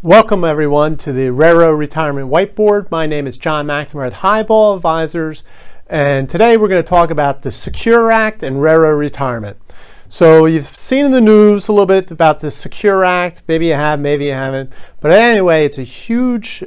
Welcome everyone to the Rero Retirement Whiteboard. My name is John McNamara at Highball Advisors, and today we're going to talk about the Secure Act and Rero Retirement. So you've seen in the news a little bit about the Secure Act. Maybe you have, maybe you haven't. But anyway, it's a huge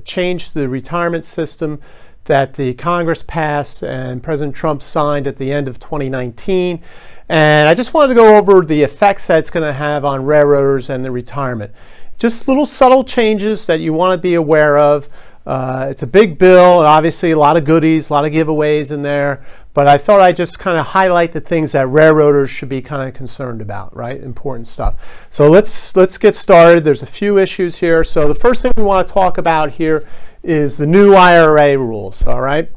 change to the retirement system that the Congress passed and President Trump signed at the end of 2019. And I just wanted to go over the effects that it's going to have on railroaders and the retirement. Just little subtle changes that you want to be aware of. It's a big bill, and obviously a lot of goodies, a lot of giveaways in there. But I thought I'd just kind of highlight the things that railroaders should be kind of concerned about, right? Important stuff. So let's get started. There's a few issues here. So the first thing we want to talk about here is the new IRA rules, all right?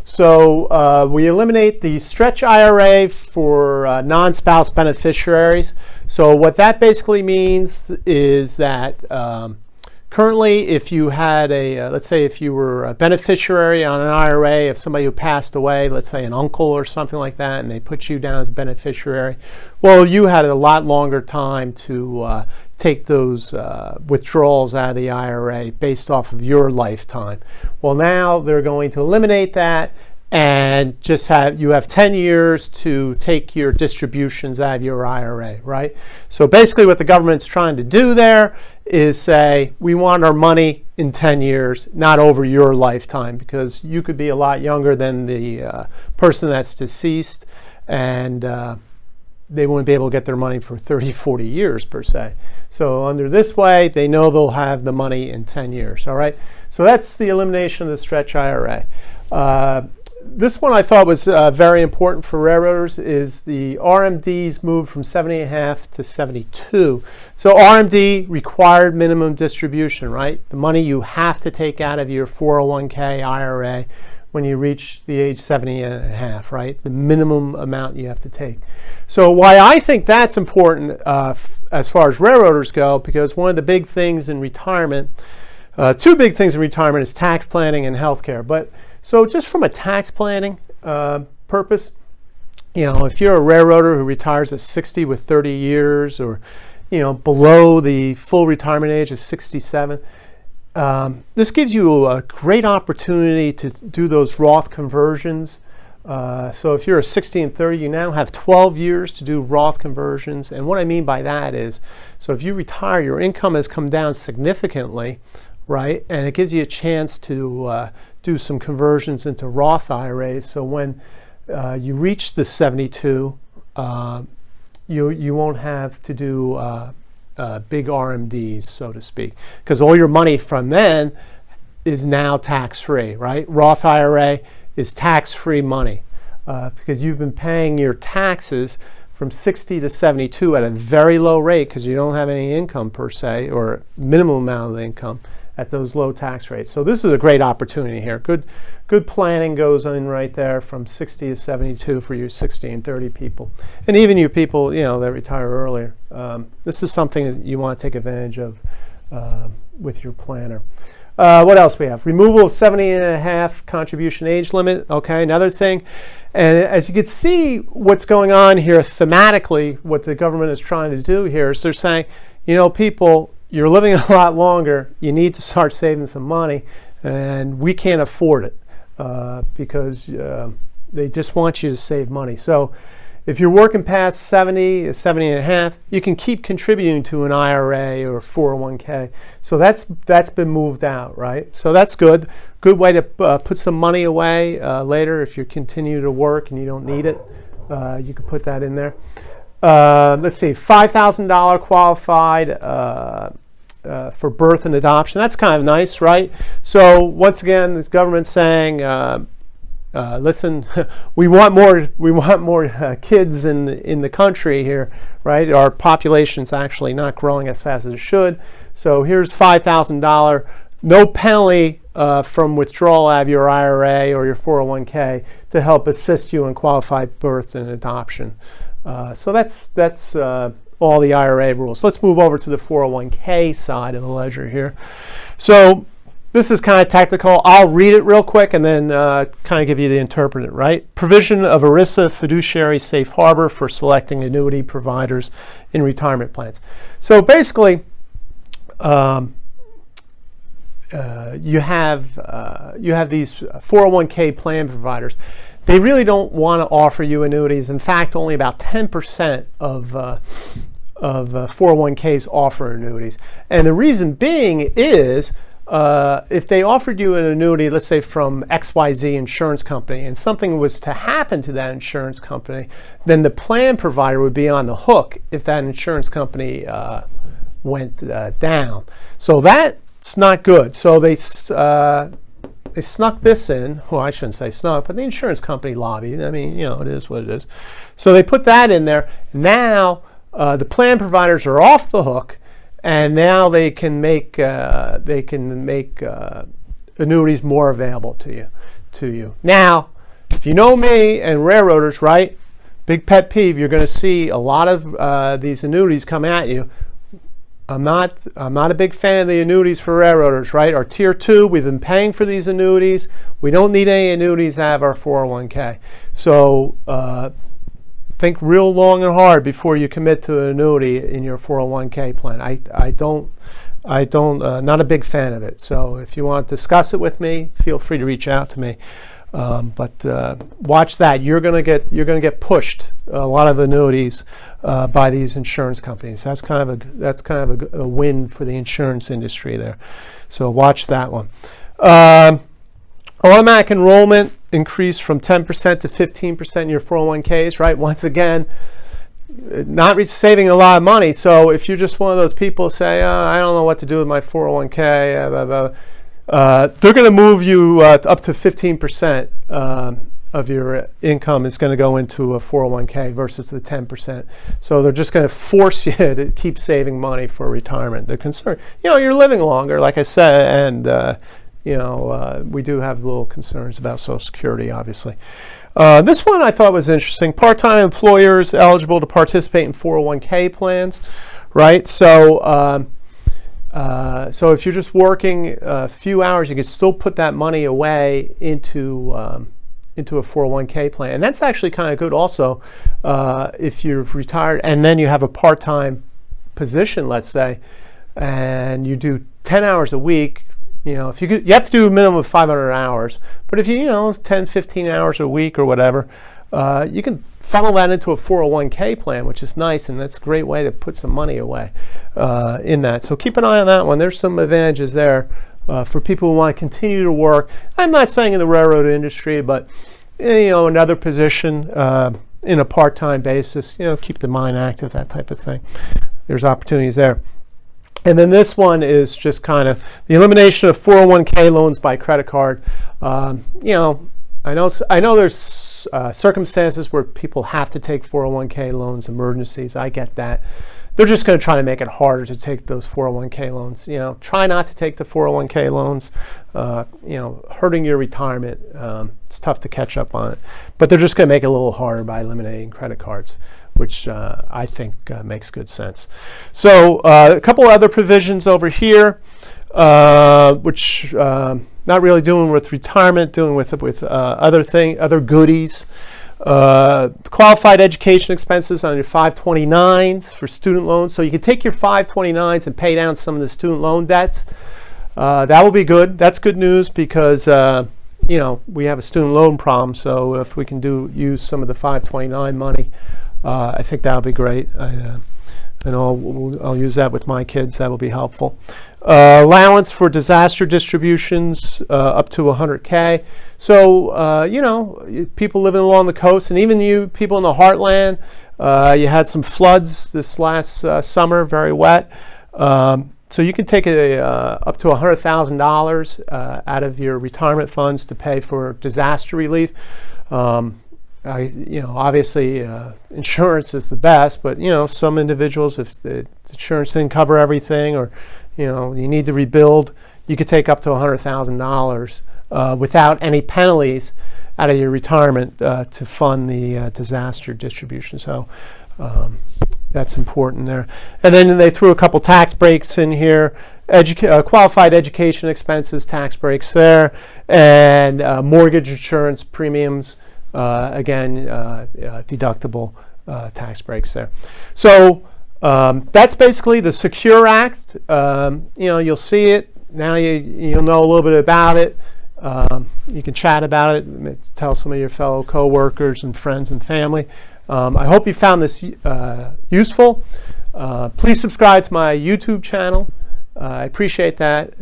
So we eliminate the stretch IRA for non-spouse beneficiaries. So what that basically means is that currently if you had let's say if you were a beneficiary on an IRA of somebody who passed away, let's say an uncle or something like that, and they put you down as a beneficiary, well, you had a lot longer time to take those withdrawals out of the IRA based off of your lifetime. Well, now they're going to eliminate that and just you have 10 years to take your distributions out of your IRA, right? So basically what the government's trying to do there is say, we want our money in 10 years, not over your lifetime, because you could be a lot younger than the person that's deceased, and they wouldn't be able to get their money for 30, 40 years per se. So under this way, they know they'll have the money in 10 years, all right? So that's the elimination of the stretch IRA. This one I thought was very important for railroaders is the RMDs moved from 70.5 to 72. So RMD, required minimum distribution, right? The money you have to take out of your 401k IRA when you reach the age 70.5, right? The minimum amount you have to take. So why I think that's important as far as railroaders go, because one of the big things in retirement, two big things in retirement is tax planning and healthcare. But so just from a tax planning purpose, you know, if you're a railroader who retires at 60 with 30 years, or, you know, below the full retirement age of 67, this gives you a great opportunity to do those Roth conversions. So if you're a 60 and 30, you now have 12 years to do Roth conversions. And what I mean by that is, so if you retire, your income has come down significantly, right? And it gives you a chance to do some conversions into Roth IRAs. So when you reach the 72, you won't have to do big RMDs, so to speak, because all your money from then is now tax-free, right? Roth IRA is tax-free money because you've been paying your taxes from 60 to 72 at a very low rate because you don't have any income per se, or minimum amount of income at those low tax rates. So this is a great opportunity here. Good planning goes in right there from 60 to 72 for your 60 and 30 people. And even you people, you know, that retire earlier. This is something that you want to take advantage of with your planner. What else we have? Removal of 70.5 contribution age limit. Okay, another thing. And as you can see, what's going on here thematically, what the government is trying to do here is they're saying, you know, people, you're living a lot longer, you need to start saving some money, and we can't afford it because they just want you to save money. So if you're working past 70 and a half, you can keep contributing to an IRA or 401k. So that's been moved out, right? So that's good. Good way to put some money away later if you continue to work and you don't need it. You can put that in there. Let's see, $5,000 qualified for birth and adoption. That's kind of nice, right? So once again, the government's saying, listen, we want more kids in the country here, right? Our population's actually not growing as fast as it should. So here's $5,000, no penalty from withdrawal out of your IRA or your 401k to help assist you in qualified birth and adoption. So that's all the IRA rules. Let's move over to the 401k side of the ledger here. So this is kind of technical. I'll read it real quick and then kind of give you the interpretant, right? Provision of ERISA fiduciary safe harbor for selecting annuity providers in retirement plans. So basically, you have these 401k plan providers. They really don't want to offer you annuities. In fact, only about 10% of 401ks offer annuities. And the reason being is if they offered you an annuity, let's say from XYZ insurance company, and something was to happen to that insurance company, then the plan provider would be on the hook if that insurance company went down. So that's not good. So they snuck this in. Well, I shouldn't say snuck, but the insurance company lobbied. I mean, it is what it is. So they put that in there. Now the plan providers are off the hook, and now they can make annuities more available to you. Now, if you know me and railroaders, right? Big pet peeve. You're going to see a lot of these annuities come at you. I'm not a big fan of the annuities for railroaders, right? Our tier 2, we've been paying for these annuities. We don't need any annuities out of our 401k. So think real long and hard before you commit to an annuity in your 401k plan. Not a big fan of it. So if you want to discuss it with me, feel free to reach out to me. But watch that. You're gonna get pushed a lot of annuities by these insurance companies. That's kind of a win for the insurance industry there. So watch that one. Automatic enrollment increased from 10% to 15% in your 401ks, right? Once again, not saving a lot of money. So if you're just one of those people say, I don't know what to do with my 401k, blah, blah, blah, they're going to move you up to 15% of your income is going to go into a 401k versus the 10%. So they're just going to force you to keep saving money for retirement. They're concerned. You're living longer, like I said, and we do have little concerns about Social Security, obviously. This one I thought was interesting. Part-time employers eligible to participate in 401k plans, right? So if you're just working a few hours, you can still put that money away into a 401k plan. And that's actually kind of good also if you've retired and then you have a part-time position, let's say, and you do 10 hours a week. If you have to do a minimum of 500 hours, but if you 10, 15 hours a week or whatever, you can funnel that into a 401k plan, which is nice, and that's a great way to put some money away in that. So keep an eye on that one. There's some advantages there for people who want to continue to work. I'm not saying in the railroad industry, but another position in a part-time basis, keep the mind active, that type of thing. There's opportunities there. And then this one is just kind of the elimination of 401k loans by credit card. I know there's circumstances where people have to take 401k loans, emergencies. I get that. They're just going to try to make it harder to take those 401k loans. Try not to take the 401k loans. Hurting your retirement. It's tough to catch up on it. But they're just going to make it a little harder by eliminating credit cards, which I think makes good sense. So a couple other provisions over here, which not really doing with retirement, doing with other goodies. Qualified education expenses on your 529s for student loans. So you can take your 529s and pay down some of the student loan debts. That will be good. That's good news because we have a student loan problem. So if we can use some of the 529 money, I think that'll be great. I'll use that with my kids. That'll be helpful. Allowance for disaster distributions up to 100K. So, people living along the coast, and even you people in the heartland, you had some floods this last summer, very wet. So you can take up to $100,000 out of your retirement funds to pay for disaster relief. Obviously insurance is the best, but some individuals, if the insurance didn't cover everything, or you need to rebuild, you could take up to $100,000 without any penalties out of your retirement to fund the disaster distribution. So that's important there. And then they threw a couple tax breaks in here. Qualified education expenses, tax breaks there, and mortgage insurance premiums. Again, deductible tax breaks there. So That's basically the Secure Act. You'll see it. Now you'll know a little bit about it. You can chat about it, tell some of your fellow co-workers and friends and family. I hope you found this useful. Please subscribe to my YouTube channel. I appreciate that.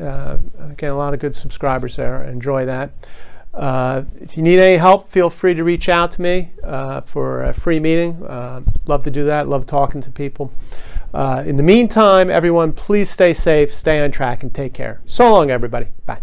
Again, a lot of good subscribers there. I enjoy that. If you need any help, feel free to reach out to me for a free meeting. Love to do that. Love talking to people. In the meantime, everyone, please stay safe, stay on track, and take care. So long, everybody. Bye.